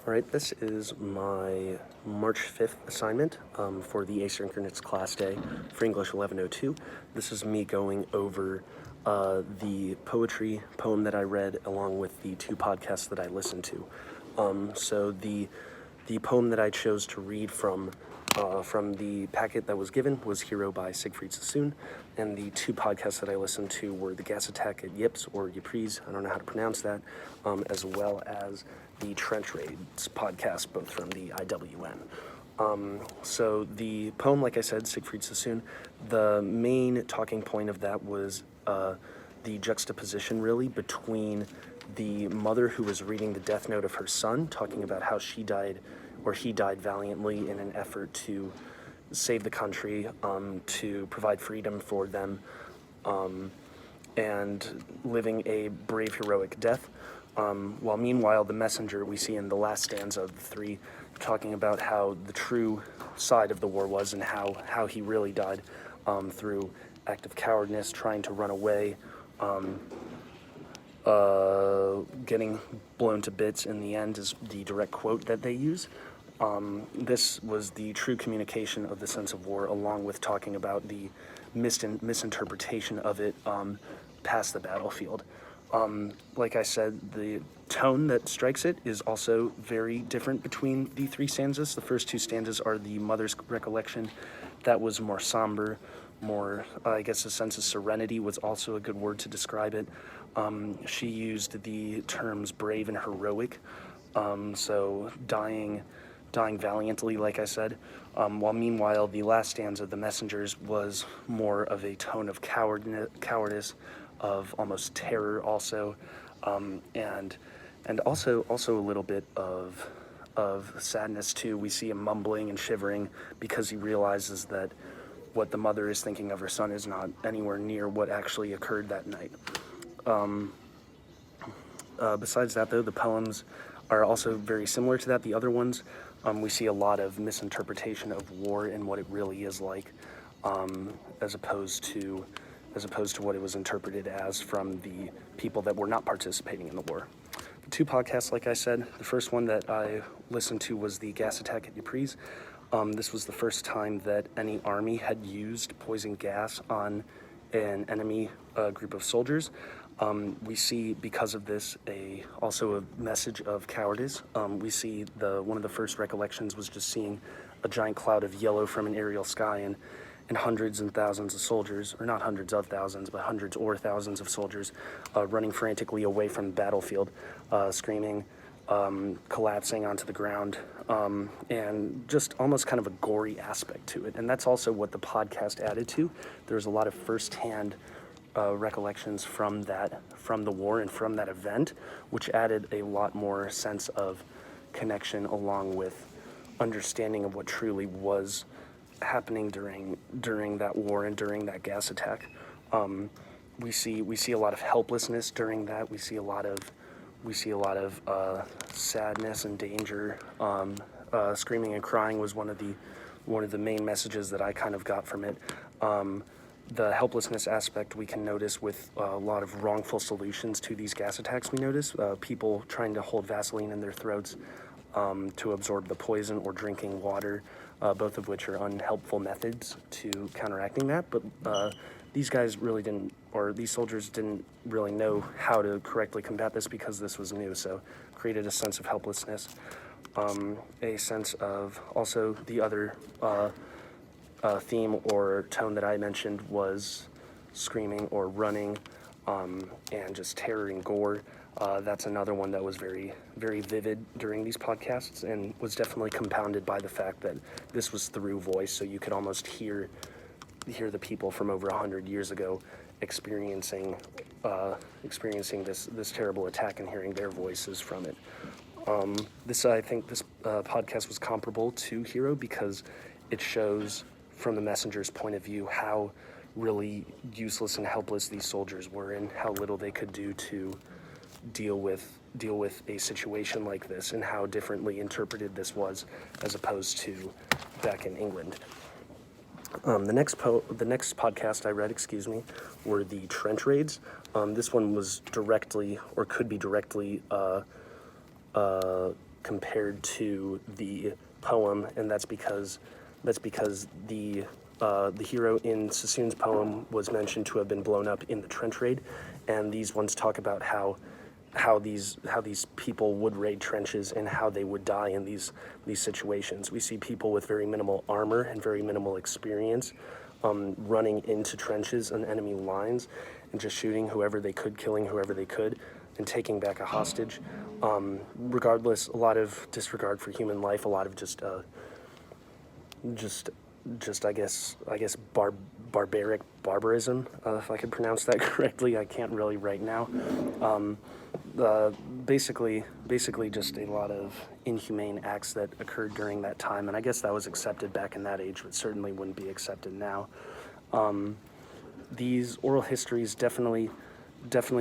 All right, this is my March 5th assignment for the asynchronous class day for English 1102. This is me going over the poem that I read along with the two podcasts that I listened to. So the poem that I chose to read from the packet that was given was Hero by Siegfried Sassoon, and the two podcasts that I listened to were The Gas Attack at Yips, or Ypres, I don't know how to pronounce that, as well as the Trench Raids podcast, both from the IWN. So the poem, like I said, Siegfried Sassoon, the main talking point of that was the juxtaposition, really, between the mother who was reading the death note of her son, talking about how she died, or he died valiantly in an effort to save the country, to provide freedom for them, and living a brave, heroic death. While meanwhile, the messenger we see in the last stanza of the three, talking about how the true side of the war was and how he really died through act of cowardness, trying to run away, getting blown to bits in the end is the direct quote that they use. This was the true communication of the sense of war, along with talking about the misinterpretation of it past the battlefield. Like I said, the tone that strikes it is also very different between the three stanzas. The first two stanzas are the mother's recollection. That was more somber, more, I guess a sense of serenity was also a good word to describe it. She used the terms brave and heroic, so dying valiantly, like I said, while meanwhile the last stanza, the messengers, was more of a tone of cowardice, of almost terror also, and also a little bit of sadness too. We see him mumbling and shivering because he realizes that what the mother is thinking of her son is not anywhere near what actually occurred that night. Besides that, though, the poems are also very similar to that. The other ones, we see a lot of misinterpretation of war and what it really is like, as opposed to what it was interpreted as from the people that were not participating in the war. The two podcasts, like I said, the first one that I listened to was The Gas Attack at Ypres. This was the first time that any army had used poison gas on an enemy group of soldiers. We see, because of this, also a message of cowardice. We see one of the first recollections was just seeing a giant cloud of yellow from an aerial sky, and hundreds and thousands of soldiers, or not hundreds of thousands, but hundreds or thousands of soldiers running frantically away from the battlefield, screaming, collapsing onto the ground, and just almost kind of a gory aspect to it. And that's also what the podcast added to. There's a lot of firsthand recollections from the war and from that event, which added a lot more sense of connection, along with understanding of what truly was happening during that war and during that gas attack. We see a lot of helplessness during that. We see a lot of sadness and danger. Screaming and crying was one of the main messages that I kind of got from it. The helplessness aspect we can notice with a lot of wrongful solutions to these gas attacks. We notice people trying to hold Vaseline in their throats to absorb the poison, or drinking water, both of which are unhelpful methods to counteracting that. But these guys really didn't, or these soldiers didn't really know how to correctly combat this because this was new, so created a sense of helplessness. A sense of, also the other theme or tone that I mentioned was screaming or running, and just terror and gore. That's another one that was very, very vivid during these podcasts, and was definitely compounded by the fact that this was through voice, so you could almost hear the people from over 100 years ago experiencing this terrible attack and hearing their voices from it. I think this podcast was comparable to Hero because it shows, from the messenger's point of view, how really useless and helpless these soldiers were, and how little they could do to deal with a situation like this, and how differently interpreted this was as opposed to back in England. The next podcast I read, were the Trench Raids. This one was directly, or could be directly, compared to the poem, and that's because the hero in Sassoon's poem was mentioned to have been blown up in the trench raid, and these ones talk about how these people would raid trenches and how they would die in these situations. We see people with very minimal armor and very minimal experience running into trenches and enemy lines and just shooting whoever they could, killing whoever they could, and taking back a hostage. Regardless, a lot of disregard for human life, a lot of just I guess barbaric barbarism, if I could pronounce that correctly. I can't really right now. Basically just a lot of inhumane acts that occurred during that time, and I guess that was accepted back in that age, but certainly wouldn't be accepted now. These oral histories definitely,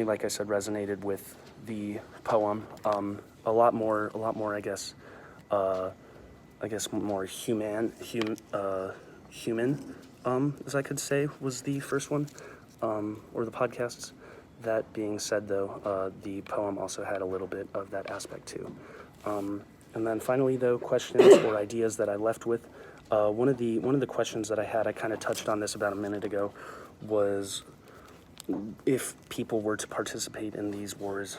like I said, resonated with the poem. A lot more, I guess more human, as I could say, was the first one, or the podcasts. That being said, though, the poem also had a little bit of that aspect too. And then finally, though, questions or ideas that I left with. One of the questions that I had, I kind of touched on this about a minute ago, was if people were to participate in these wars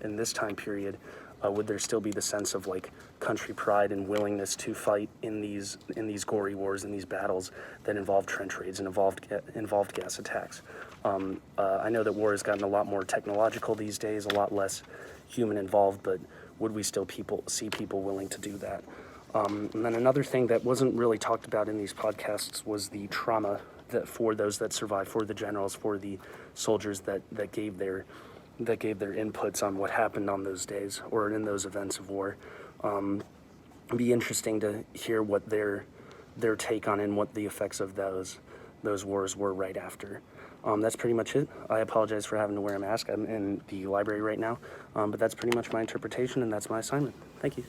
in this time period, would there still be the sense of like country pride and willingness to fight in these gory wars, in these battles that involved trench raids and involved gas attacks? I know that war has gotten a lot more technological these days, a lot less human involved, but would we still see people willing to do that? And then another thing that wasn't really talked about in these podcasts was the trauma that for those that survived, for the generals, for the soldiers that gave their inputs on what happened on those days or in those events of war. It'd be interesting to hear what their take on and what the effects of those wars were right after. That's pretty much it. I apologize for having to wear a mask. I'm in the library right now, but that's pretty much my interpretation, and that's my assignment. Thank you.